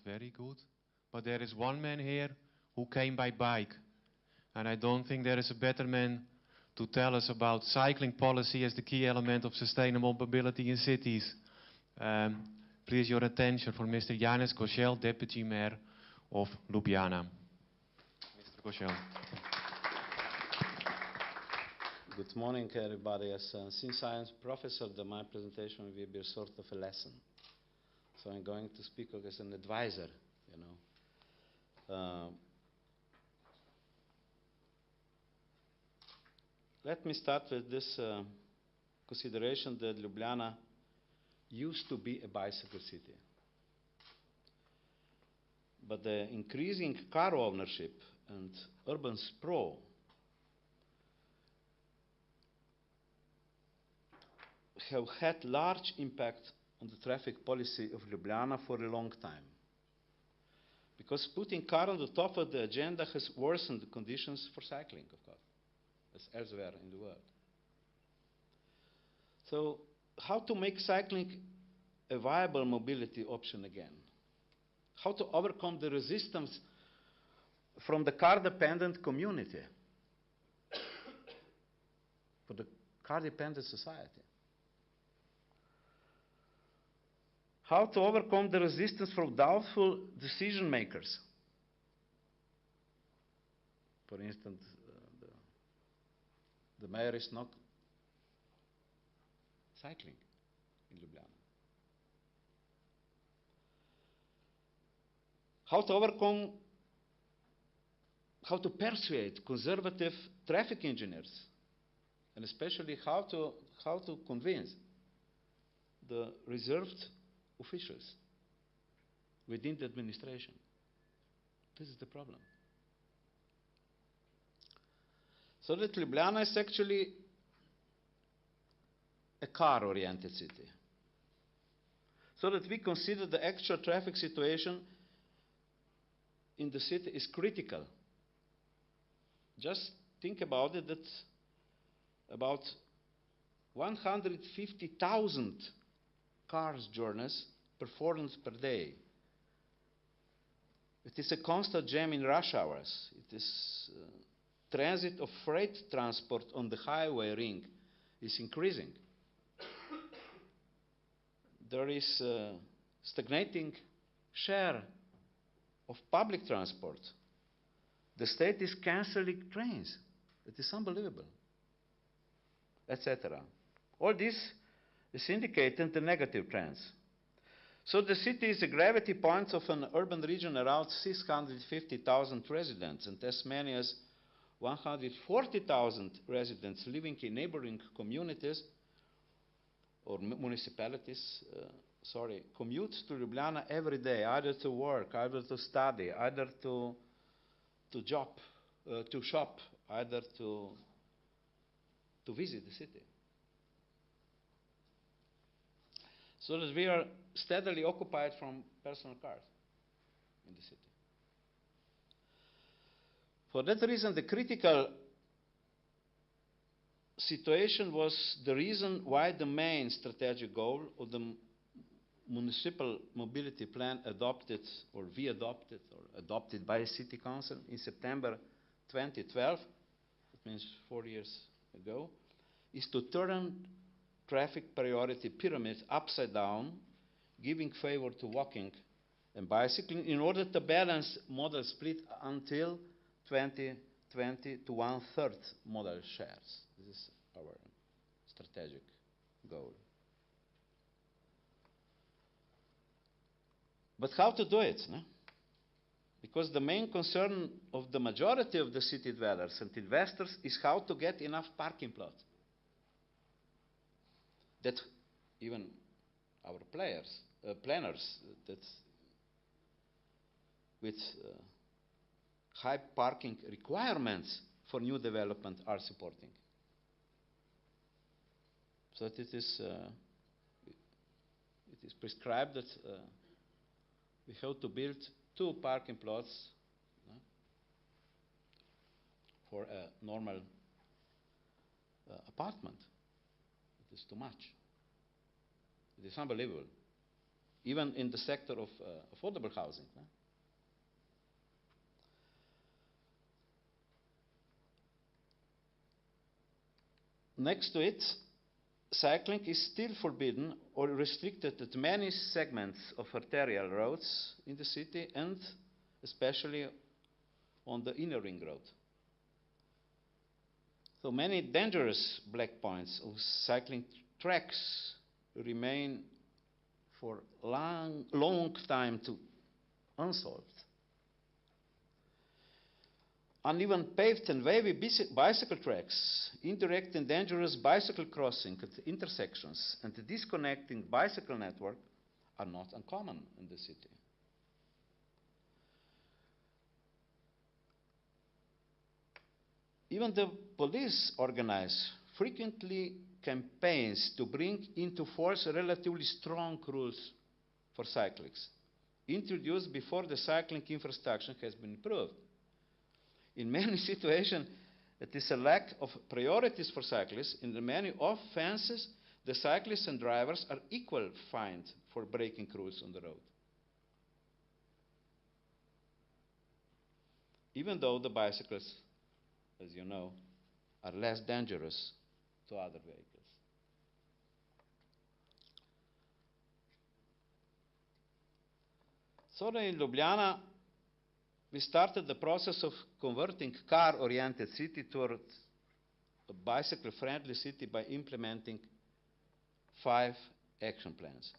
very good. But there is one man here who came by bike. And I don't think there is a better man to tell us about cycling policy as the key element of sustainable mobility in cities. Please your attention for Mr. Janez Koželj, Deputy Mayor of Ljubljana. Mr. Koželj. Good morning, everybody. Since I am a professor, my presentation will be a sort of a lesson. So I'm going to speak as an advisor, you know. Let me start with this consideration that Ljubljana used to be a bicycle city. But the increasing car ownership and urban sprawl have had large impact on the traffic policy of Ljubljana for a long time. Because putting car on the top of the agenda has worsened the conditions for cycling, of course, as elsewhere in the world. So, how to make cycling a viable mobility option again? How to overcome the resistance from the car-dependent community for the car-dependent society? How to overcome the resistance from doubtful decision makers? For instance, the mayor is not cycling in Ljubljana. How to persuade conservative traffic engineers, and especially how to convince the reserved officials within the administration. This is the problem. So that Ljubljana is actually a car-oriented city. So that we consider the actual traffic situation in the city is critical. Just think about it, that about 150,000 cars journeys performed per day. It is a constant jam in rush hours. It is transit of freight transport on the highway ring is increasing. There is a stagnating share of public transport. The state is cancelling trains. It is unbelievable, etc. All this is indicating the negative trends. So the city is a gravity point of an urban region around 650,000 residents, and as many as 140,000 residents living in neighboring communities or municipalities, commute to Ljubljana every day, either to work, either to study, either to shop, either to visit the city. So that we are steadily occupied from personal cars in the city. For that reason, the critical situation was the reason why the main strategic goal of the municipal mobility plan adopted by the city council in September 2012, that means 4 years ago, is to turn traffic priority pyramids upside down, giving favor to walking and bicycling in order to balance modal split until 2020 to 1/3 modal shares. This is our strategic goal. But how to do it? No? Because the main concern of the majority of the city dwellers and investors is how to get enough parking plots. That even our planners that with high parking requirements for new development are supporting. So that it is prescribed that we have to build 2 parking plots for a normal apartment. It is too much. It is unbelievable. even in the sector of affordable housing. Next to it, cycling is still forbidden or restricted at many segments of arterial roads in the city and especially on the inner ring road. So many dangerous black points of cycling tracks remain for long time to unsolved. Uneven paved and wavy bicycle tracks, indirect and dangerous bicycle crossing at intersections, and the disconnecting bicycle network are not uncommon in the city. Even the police organize frequently campaigns to bring into force relatively strong rules for cyclists, introduced before the cycling infrastructure has been improved. In many situations, it is a lack of priorities for cyclists. In the many offenses, the cyclists and drivers are equal fined for breaking rules on the road. Even though the bicycles, as you know, are less dangerous to other vehicles. So in Ljubljana, we started the process of converting car-oriented city towards a bicycle-friendly city by implementing 5 action plans.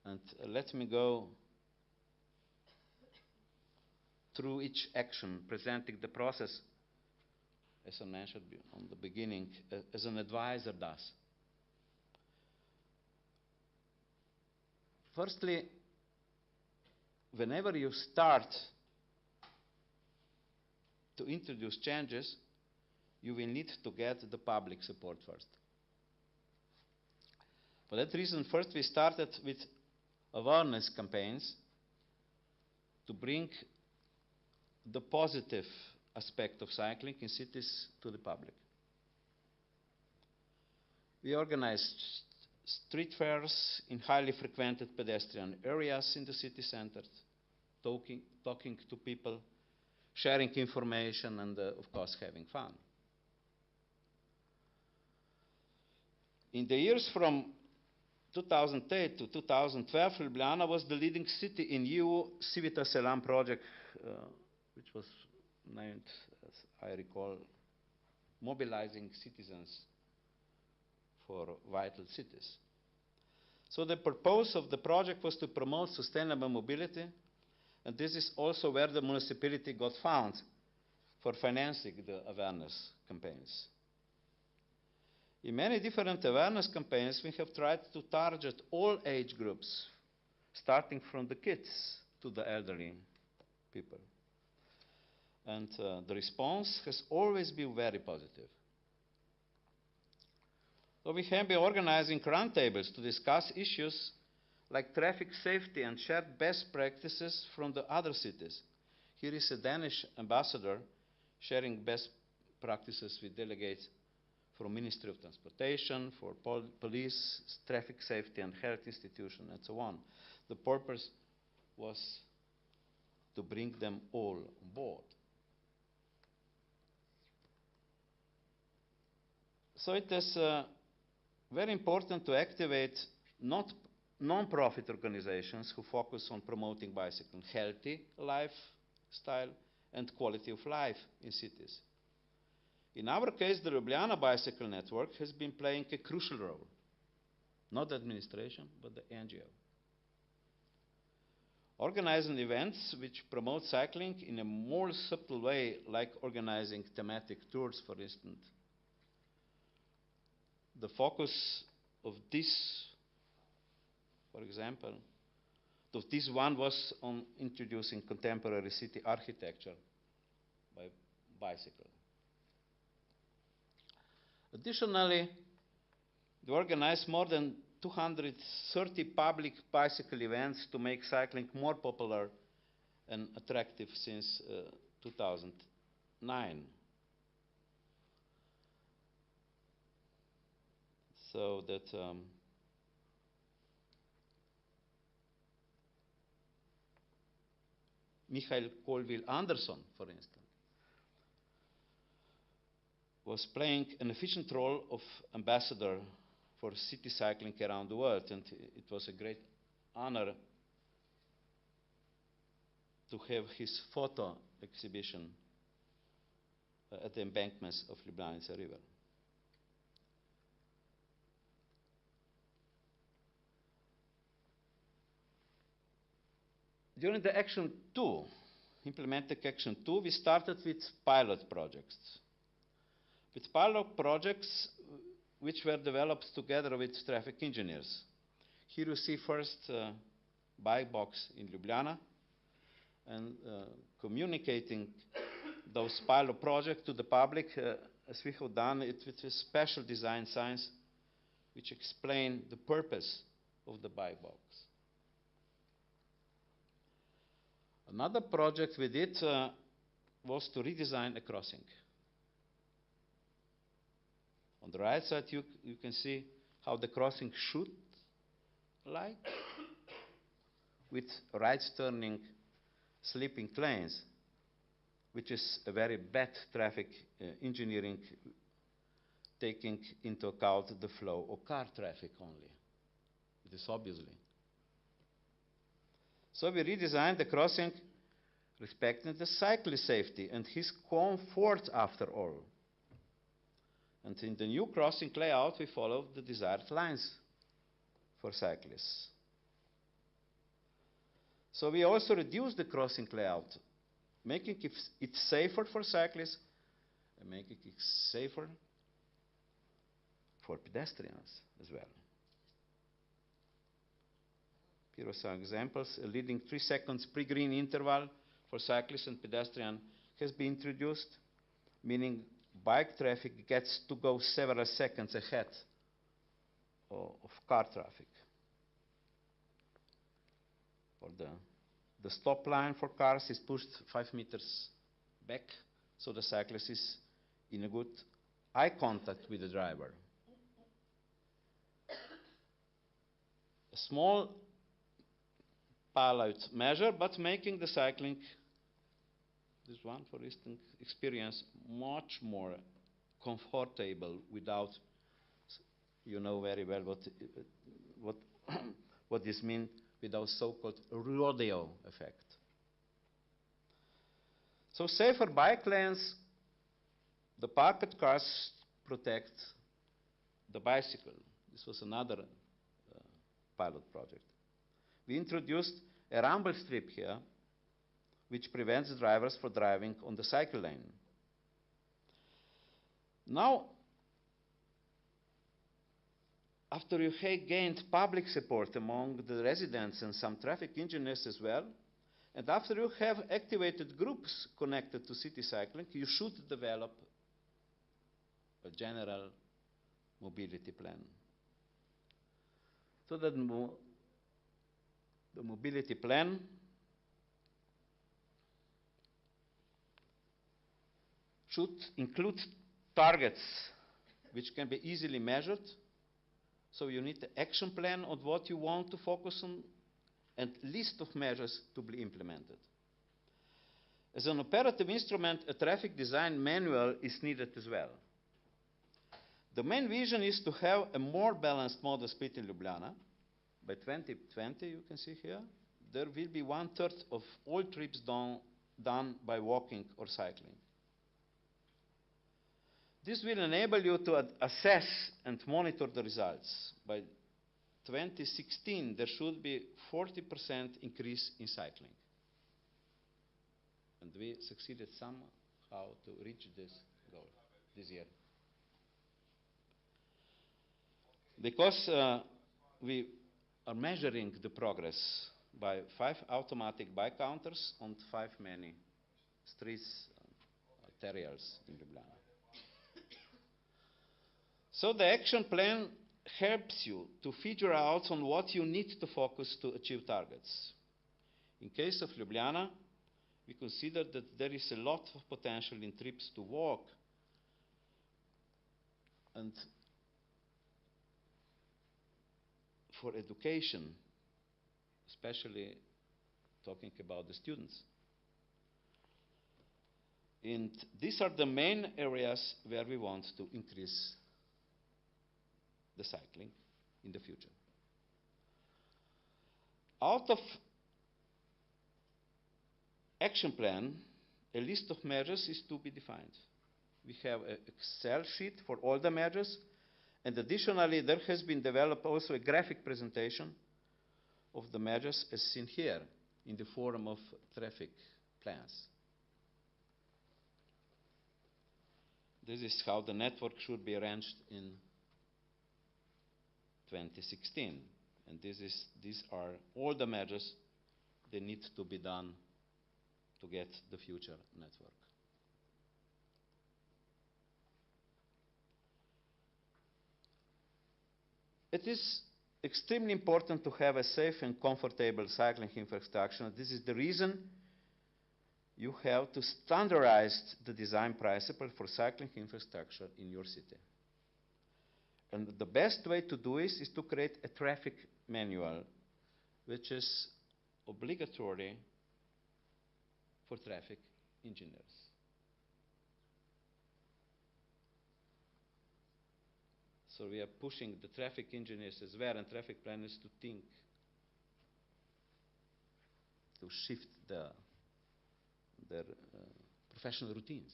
And let me go through each action, presenting the process, as I mentioned on the beginning, as an advisor does. Firstly, whenever you start to introduce changes, you will need to get the public support first. For that reason, first we started with awareness campaigns to bring the positive aspect of cycling in cities to the public. We organized street fairs in highly frequented pedestrian areas in the city center, talking to people, sharing information, and of course having fun. In the years from 2008 to 2012, Ljubljana was the leading city in EU Civitas Elan project, which was named, as I recall, Mobilizing Citizens for Vital Cities. So the purpose of the project was to promote sustainable mobility, and this is also where the municipality got funds for financing the awareness campaigns. In many different awareness campaigns, we have tried to target all age groups, starting from the kids to the elderly people. And the response has always been very positive. So we have been organizing roundtables to discuss issues like traffic safety and shared best practices from the other cities. Here is a Danish ambassador sharing best practices with delegates from Ministry of Transportation, for police, traffic safety and health institution, and so on. The purpose was to bring them all on board. So it is very important to activate non-profit organizations who focus on promoting bicycle healthy lifestyle and quality of life in cities. In our case, the Ljubljana Bicycle Network has been playing a crucial role. Not the administration, but the NGO. Organizing events which promote cycling in a more subtle way, like organizing thematic tours, for instance. The focus of this, for example, of this one was on introducing contemporary city architecture by bicycle. Additionally, we organized more than 230 public bicycle events to make cycling more popular and attractive since 2009. So that Michael Colville-Anderson, for instance, was playing an efficient role of ambassador for city cycling around the world, and it was a great honor to have his photo exhibition at the embankments of Ljubljana River. During the Action 2, implementing Action 2, we started with pilot projects. With pilot projects which were developed together with traffic engineers. Here you see first bike box in Ljubljana, and communicating those pilot projects to the public, as we have done it with a special design signs which explain the purpose of the bike box. Another project we did was to redesign a crossing. On the right side you can see how the crossing should like, with right turning sleeping lanes, which is a very bad traffic engineering, taking into account the flow of car traffic only. It is obviously. So we redesigned the crossing respecting the cyclist safety and his comfort after all. And in the new crossing layout, we followed the desired lines for cyclists. So we also reduced the crossing layout, making it safer for cyclists and making it safer for pedestrians as well. Here are some examples. A leading 3 seconds pre-green interval for cyclists and pedestrians has been introduced, meaning bike traffic gets to go several seconds ahead of car traffic. Or the stop line for cars is pushed 5 meters back, so the cyclist is in a good eye contact with the driver. A small pilot measure, but making the cycling, this one for instance, experience much more comfortable without, you know very well what this means, without so-called rodeo effect. So safer bike lanes, the parked cars protect the bicycle. This was another pilot project. We introduced a rumble strip here, which prevents drivers from driving on the cycle lane. Now, after you have gained public support among the residents and some traffic engineers as well, and after you have activated groups connected to city cycling, you should develop a general mobility plan. So that the mobility plan should include targets which can be easily measured. So you need the action plan on what you want to focus on and list of measures to be implemented. As an operative instrument, a traffic design manual is needed as well. The main vision is to have a more balanced modal split in Ljubljana. By 2020, you can see here, there will be 1/3 of all trips done by walking or cycling. This will enable you to assess and monitor the results. By 2016, there should be 40% increase in cycling. And we succeeded somehow to reach this goal this year. Because we are measuring the progress by 5 automatic bike counters on 5 many streets, arterials in Ljubljana. So the action plan helps you to figure out on what you need to focus to achieve targets. In case of Ljubljana, we consider that there is a lot of potential in trips to walk, and for education, especially talking about the students. And these are the main areas where we want to increase the cycling in the future. Out of action plan, a list of measures is to be defined. We have an Excel sheet for all the measures, and additionally there has been developed also a graphic presentation of the measures as seen here in the form of traffic plans. This is how the network should be arranged in 2016. And these are all the measures that need to be done to get the future network. It is extremely important to have a safe and comfortable cycling infrastructure. This is the reason you have to standardize the design principle for cycling infrastructure in your city. And the best way to do this is to create a traffic manual, which is obligatory for traffic engineers. So we are pushing the traffic engineers as well and traffic planners to think, to shift their professional routines.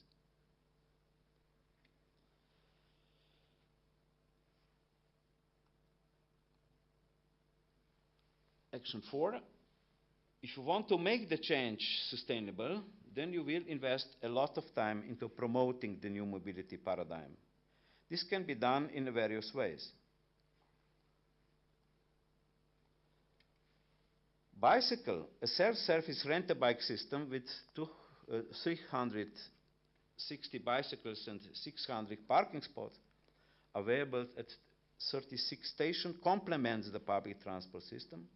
Action 4, if you want to make the change sustainable, then you will invest a lot of time into promoting the new mobility paradigm. This can be done in various ways. Bicycle, a self-service rent-a-bike system with 360 bicycles and 600 parking spots available at 36 stations, complements the public transport system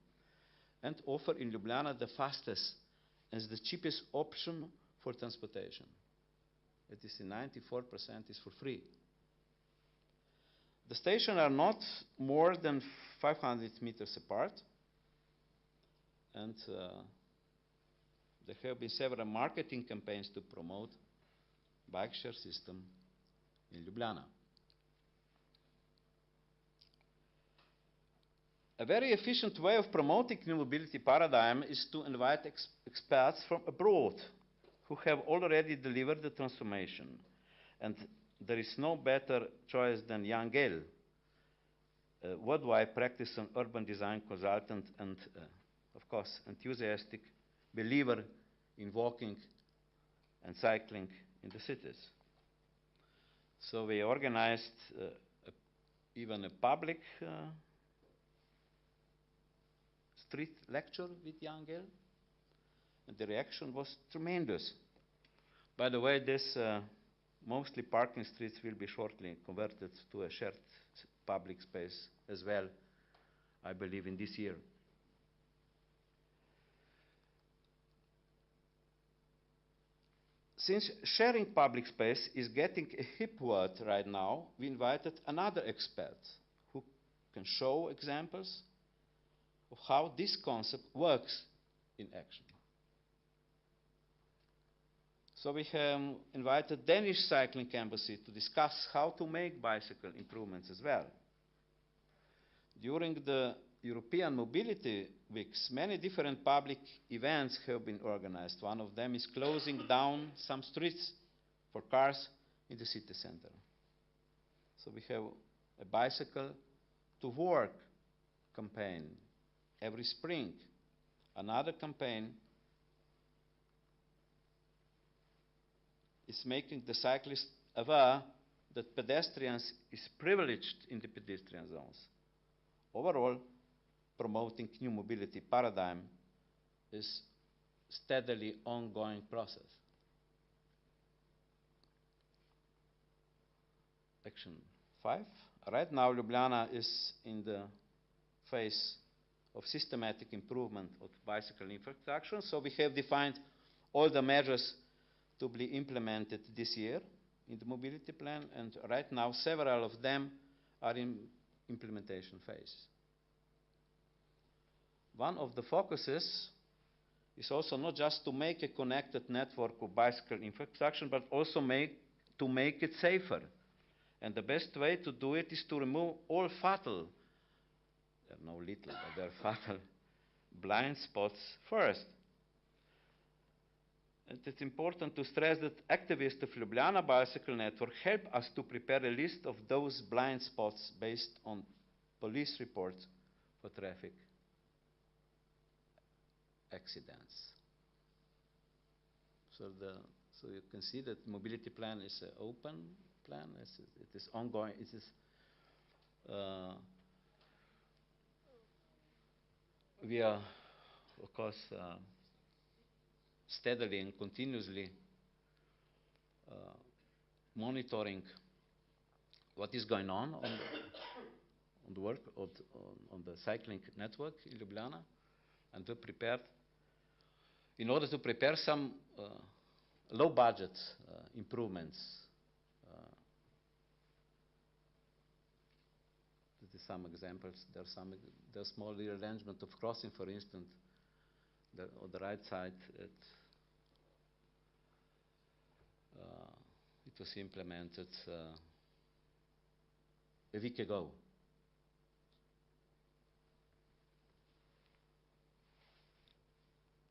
and offer in Ljubljana the fastest and the cheapest option for transportation. It is 94% is for free. The stations are not more than 500 meters apart, and there have been several marketing campaigns to promote bike share system in Ljubljana. A very efficient way of promoting new mobility paradigm is to invite experts from abroad who have already delivered the transformation. And there is no better choice than Janez, a worldwide practice on urban design consultant and, of course, enthusiastic believer in walking and cycling in the cities. So we organized even a public street lecture with Janez, and the reaction was tremendous. By the way, this mostly parking streets will be shortly converted to a shared public space as well, I believe, in this year. Since sharing public space is getting a hip word right now, we invited another expert who can show examples of how this concept works in action. So we have invited Danish cycling embassy to discuss how to make bicycle improvements as well. During the European Mobility Weeks, many different public events have been organized. One of them is closing down some streets for cars in the city center. So we have a bicycle to work campaign every spring. Another campaign is making the cyclists aware that pedestrians is privileged in the pedestrian zones. Overall, promoting new mobility paradigm is steadily ongoing process. Action 5. Right now, Ljubljana is in the phase of systematic improvement of bicycle infrastructure. So we have defined all the measures to be implemented this year in the mobility plan, and right now several of them are in implementation phase. One of the focuses is also not just to make a connected network of bicycle infrastructure, but also to make it safer. And the best way to do it is to remove all fatal, there are no little, but there are fatal blind spots first. And it's important to stress that activists of Ljubljana Bicycle Network help us to prepare a list of those blind spots based on police reports for traffic accidents. So you can see that mobility plan is an open plan. It is ongoing. It is we are, of course, steadily and continuously monitoring what is going on the work on the cycling network in Ljubljana, and we're prepared in order to prepare some low budget improvements. This is some examples. There's small rearrangement of crossing, for instance, on the right side. It was implemented a week ago.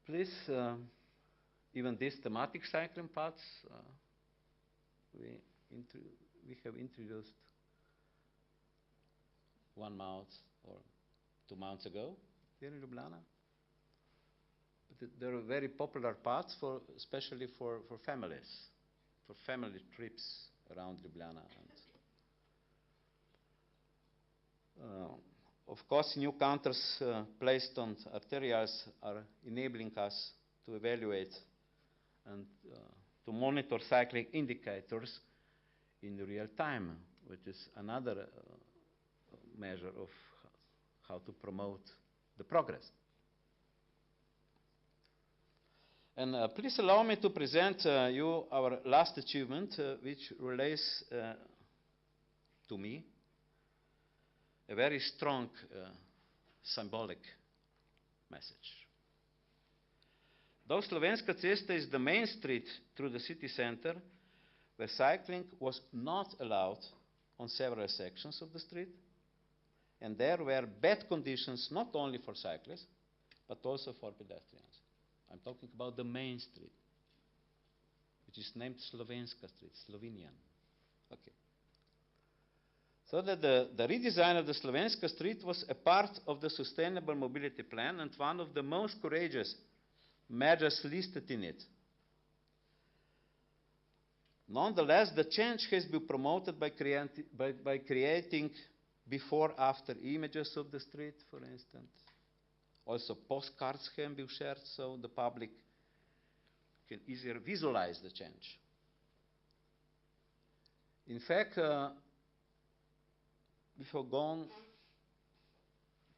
Please, even these thematic cycling paths, we have introduced 1 month or 2 months ago here in Ljubljana. But they're very popular paths, especially for families, for family trips around Ljubljana. Of course, new counters placed on arterials are enabling us to evaluate and to monitor cycling indicators in real time, which is another measure of how to promote the progress. And please allow me to present you our last achievement, which relates to me a very strong symbolic message. Though Slovenska cesta is the main street through the city center, where cycling was not allowed on several sections of the street, and there were bad conditions not only for cyclists, but also for pedestrians. I'm talking about the main street, which is named Slovenska Street, Slovenian. Okay. So that the redesign of the Slovenska Street was a part of the Sustainable Mobility Plan and one of the most courageous measures listed in it. Nonetheless, the change has been promoted by creating before-after images of the street, for instance. Also, postcards can be shared so the public can easier visualize the change. In fact, we have gone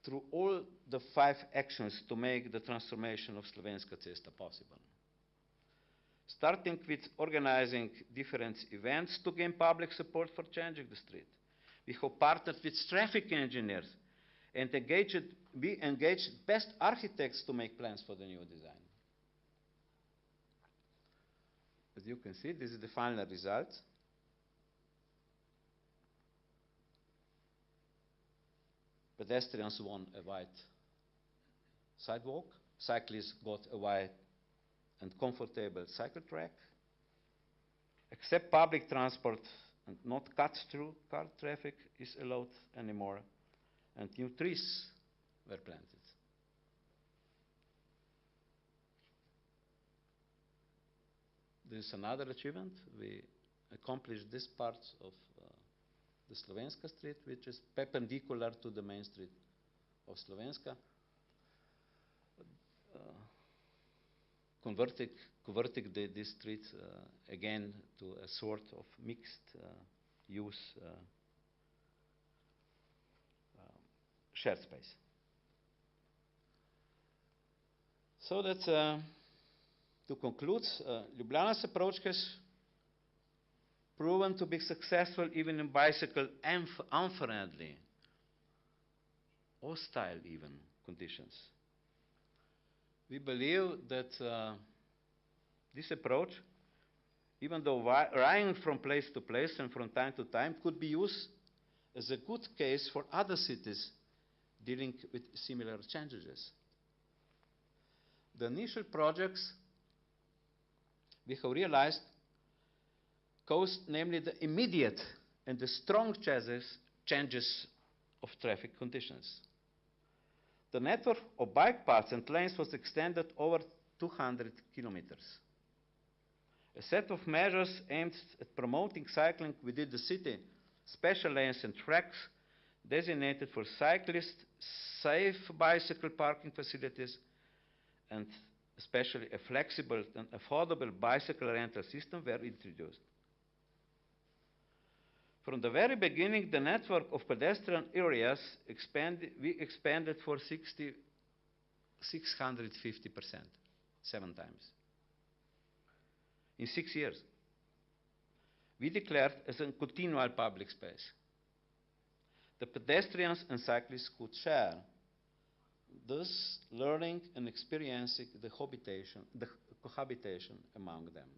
through all the 5 actions to make the transformation of Slovenska cesta possible. Starting with organizing different events to gain public support for changing the street. We have partnered with traffic engineers and we engaged best architects to make plans for the new design. As you can see, this is the final result. Pedestrians won a wide sidewalk. Cyclists got a wide and comfortable cycle track. Except public transport and not cut-through car traffic is allowed anymore. And new trees were planted. This is another achievement. We accomplished this part of the Slovenska Street, which is perpendicular to the main street of Slovenska, converting this street again to a sort of mixed use shared space. So that to conclude, Ljubljana's approach has proven to be successful even in bicycle unfriendly, hostile even conditions. we believe that this approach, even though varying from place to place and from time to time, could be used as a good case for other cities dealing with similar challenges. The initial projects we have realized caused namely the immediate and the strong changes of traffic conditions. The network of bike paths and lanes was extended over 200 kilometers. A set of measures aimed at promoting cycling within the city, special lanes and tracks designated for cyclists, safe bicycle parking facilities, and especially a flexible and affordable bicycle rental system were introduced. From the very beginning, the network of pedestrian areas we expanded for 650%, 7 times. In 6 years, we declared as a continual public space. The pedestrians and cyclists could share, thus learning and experiencing the cohabitation among them.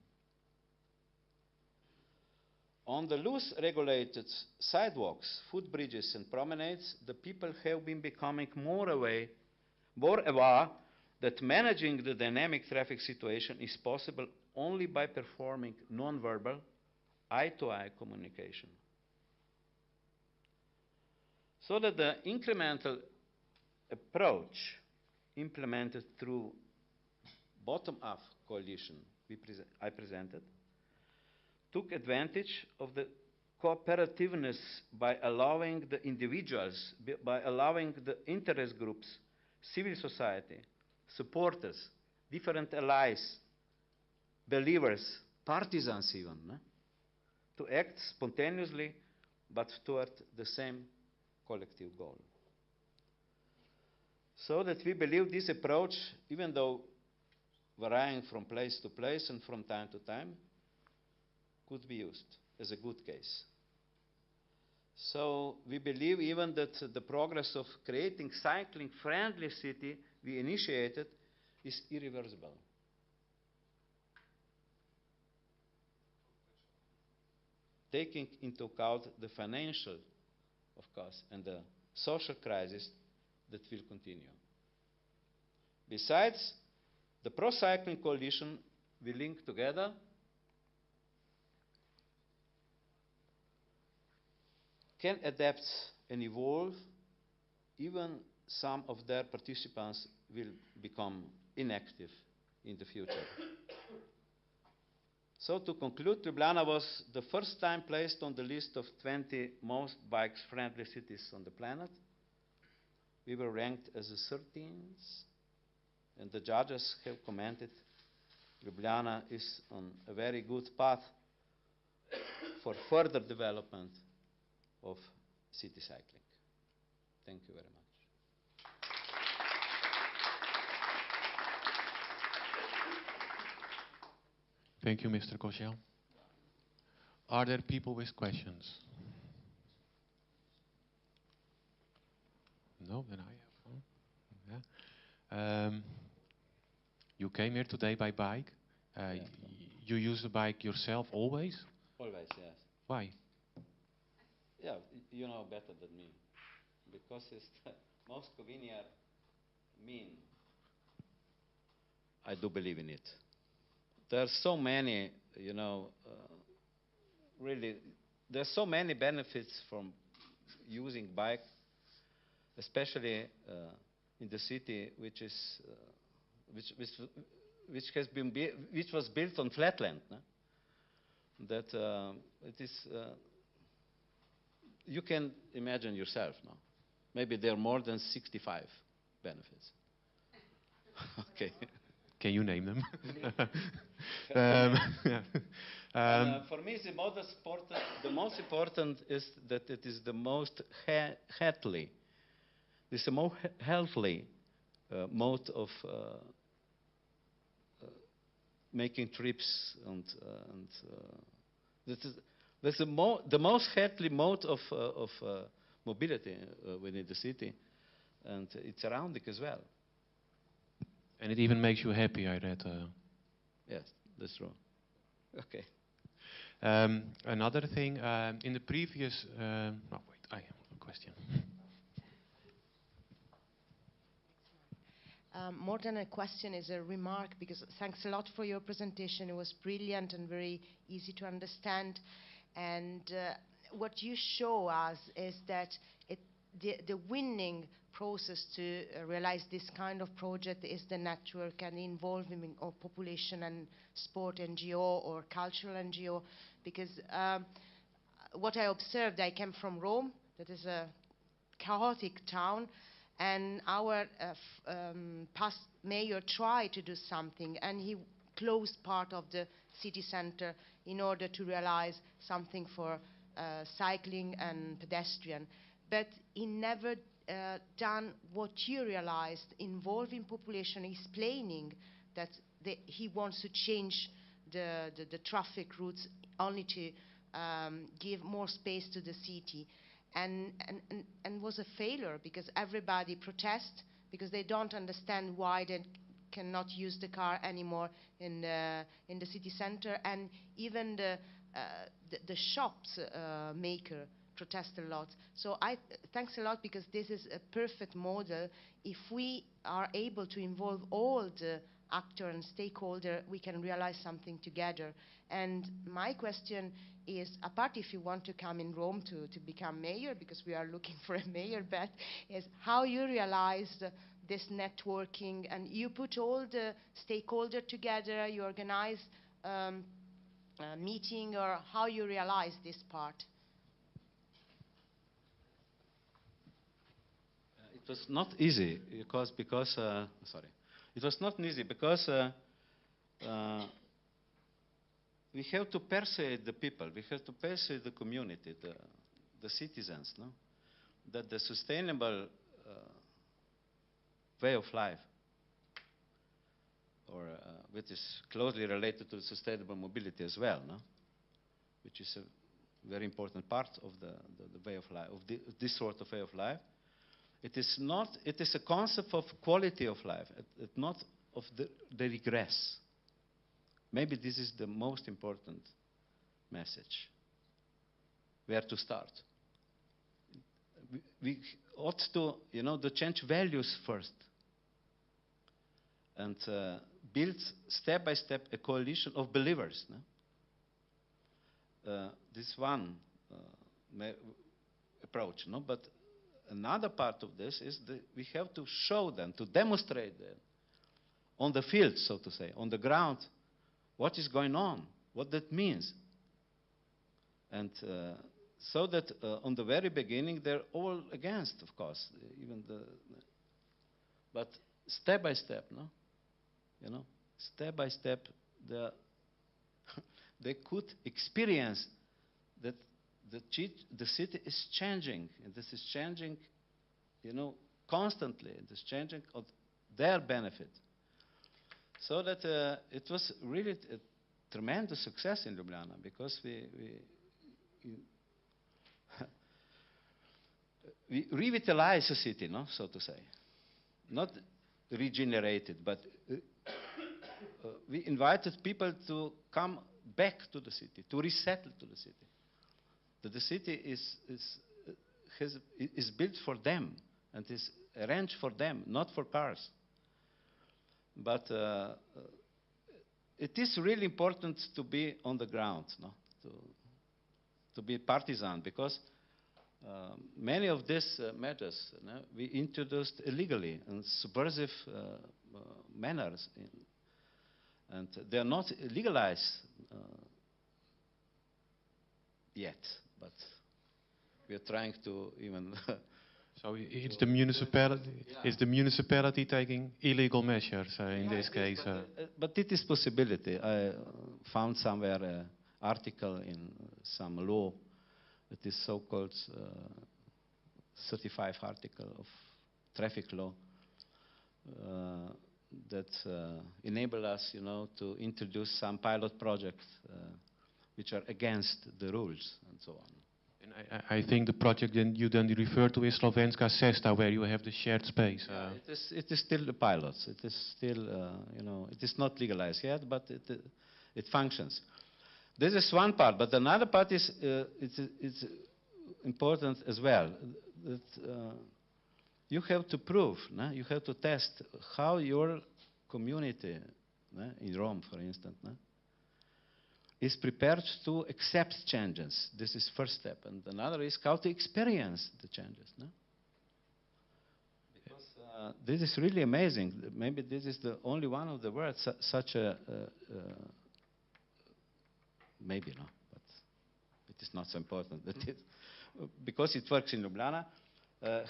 On the loose regulated sidewalks, footbridges and promenades, the people have been becoming more aware that managing the dynamic traffic situation is possible only by performing non-verbal, eye-to-eye communication. So that the incremental approach implemented through bottom-up coalition I presented took advantage of the cooperativeness by allowing the individuals, by allowing the interest groups, civil society, supporters, different allies, believers, partisans even, to act spontaneously but toward the same collective goal. So that we believe this approach, even though varying from place to place and from time to time, could be used as a good case. So we believe even that the progress of creating cycling-friendly city we initiated is irreversible. Taking into account the financial, of course, and the social crisis that will continue. Besides, the pro-cycling coalition will link together can adapt and evolve. Even some of their participants will become inactive in the future. So to conclude, Ljubljana was the first time placed on the list of 20 most bike-friendly cities on the planet. We were ranked as the 13th, and the judges have commented Ljubljana is on a very good path for further development of city cycling. Thank you very much. Thank you, Mr. Koželj. Are there people with questions? No, then I have. Yeah. You came here today by bike. Yeah. You use the bike yourself always? Always, yes. Why? Yeah, you know better than me. Because it's the most convenient mean. I do believe in it. There are so many, really, there are so many benefits from using bike, especially in the city, which was built on flatland. No? That it is. You can imagine yourself, no? Maybe there are more than 65 benefits. Okay. Can you name them? For me, the most important is that it is the most healthy. It's the most healthy mode of making trips, and that's the most healthy mode of mobility within the city, and it's surrounding as well. And it even makes you happy, I read. Yes, that's true. Okay. Another thing, in the previous... oh, wait, I have a question. More than a question is a remark, because thanks a lot for your presentation. It was brilliant and very easy to understand. And what you show us is that the winning process to realize this kind of project is the network and the involvement of population and sport NGO or cultural NGO. Because what I observed, I came from Rome, that is a chaotic town, and our past mayor tried to do something, and he closed part of the city center in order to realize something for cycling and pedestrian. But he never done what you realized, involving population, explaining that he wants to change the traffic routes only to give more space to the city. And was a failure, because everybody protests because they don't understand why they cannot use the car anymore in the city center, and even the shops maker protest a lot. So thanks a lot, because this is a perfect model. If we are able to involve all the actors and stakeholders, we can realize something together. And my question is, apart if you want to come in Rome to become mayor, because we are looking for a mayor, but is how you realized this networking, and you put all the stakeholders together, you organize a meeting, or how you realize this part? It was not easy because sorry, it was not easy because we have to persuade the people, we have to persuade the community, the citizens, no, that the sustainable way of life, or which is closely related to sustainable mobility as well, no, which is a very important part of the way of life, of this sort of way of life. It is not. It is a concept of quality of life, not of the regress. Maybe this is the most important message. Where to start? We ought to, to change values first, and build step by step a coalition of believers. No? This one approach, no, but. Another part of this is that we have to show them, to demonstrate them on the field, so to say, on the ground, what is going on, what that means. And so that on the very beginning, they're all against, of course, but step by step, no? Step by step, they could experience that the city is changing, and this is changing, constantly. It is changing of their benefit. So that it was really a tremendous success in Ljubljana, because we revitalized the city, no, so to say, not regenerated, but we invited people to come back to the city, to resettle to the city. That the city is built for them and is arranged for them, not for cars. But it is really important to be on the ground, no? To be partisan, because many of these measures we introduced illegally in subversive manners, and they are not legalized yet. But we are trying to even. So it's the municipality. Yeah. Is the municipality taking illegal measures in this case? But it is possibility. I found somewhere an article in some law. It is so-called 35 article of traffic law that enable us, to introduce some pilot projects which are against the rules and so on. I think the project you then refer to is Slovenska Cesta, where you have the shared space. It is still the pilots. It is still, it is not legalized yet, but it functions. This is one part, but another part is it's important as well. That you have to prove, you have to test how your community, in Rome, for instance, is prepared to accept changes. This is first step. And another is how to experience the changes. Because this is really amazing. Maybe this is the only one of the world such a, maybe not, but it is not so important. That it, because it works in Ljubljana,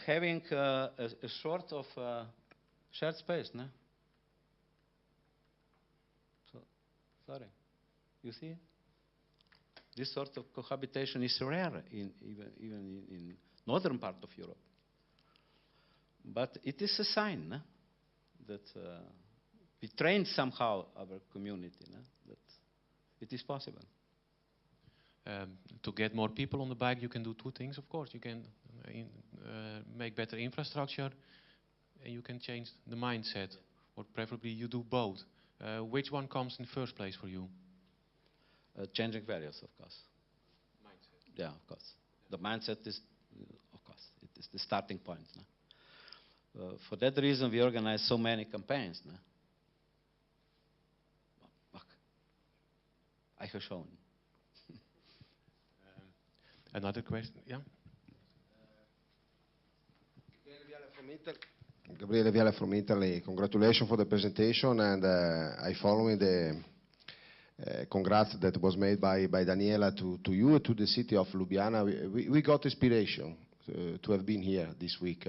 having a sort of shared space. So, sorry. You see, this sort of cohabitation is rare even in northern part of Europe. But it is a sign that we trained somehow our community that it is possible. To get more people on the bike, you can do two things, of course. You can make better infrastructure, and you can change the mindset, or preferably you do both. Which one comes in first place for you? Changing values, of course. Mindset. Yeah, of course. The mindset is, of course, it is the starting point. For that reason, we organize so many campaigns. I have shown. Another question, yeah? Gabriele Viale from Italy. Congratulations for the presentation, and I following the congrats that was made by Daniela to you, to the city of Ljubljana. We got inspiration to have been here this week,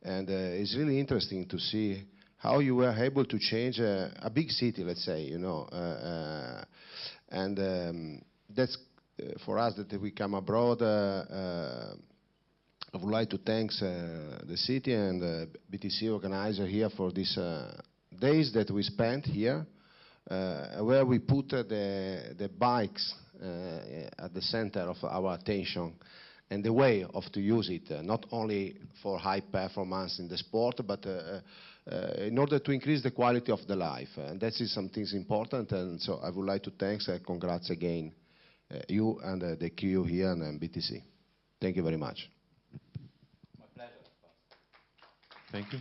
and it's really interesting to see how you were able to change a big city, let's say, and that's for us that we come abroad. I would like to thank the city and BTC organizer here for these days that we spent here, where we put the bikes at the center of our attention and the way of to use it, not only for high performance in the sport, but in order to increase the quality of the life. And that is something important, and so I would like to thank and congrats again you and the crew here and BTC. Thank you very much. My pleasure. Thank you.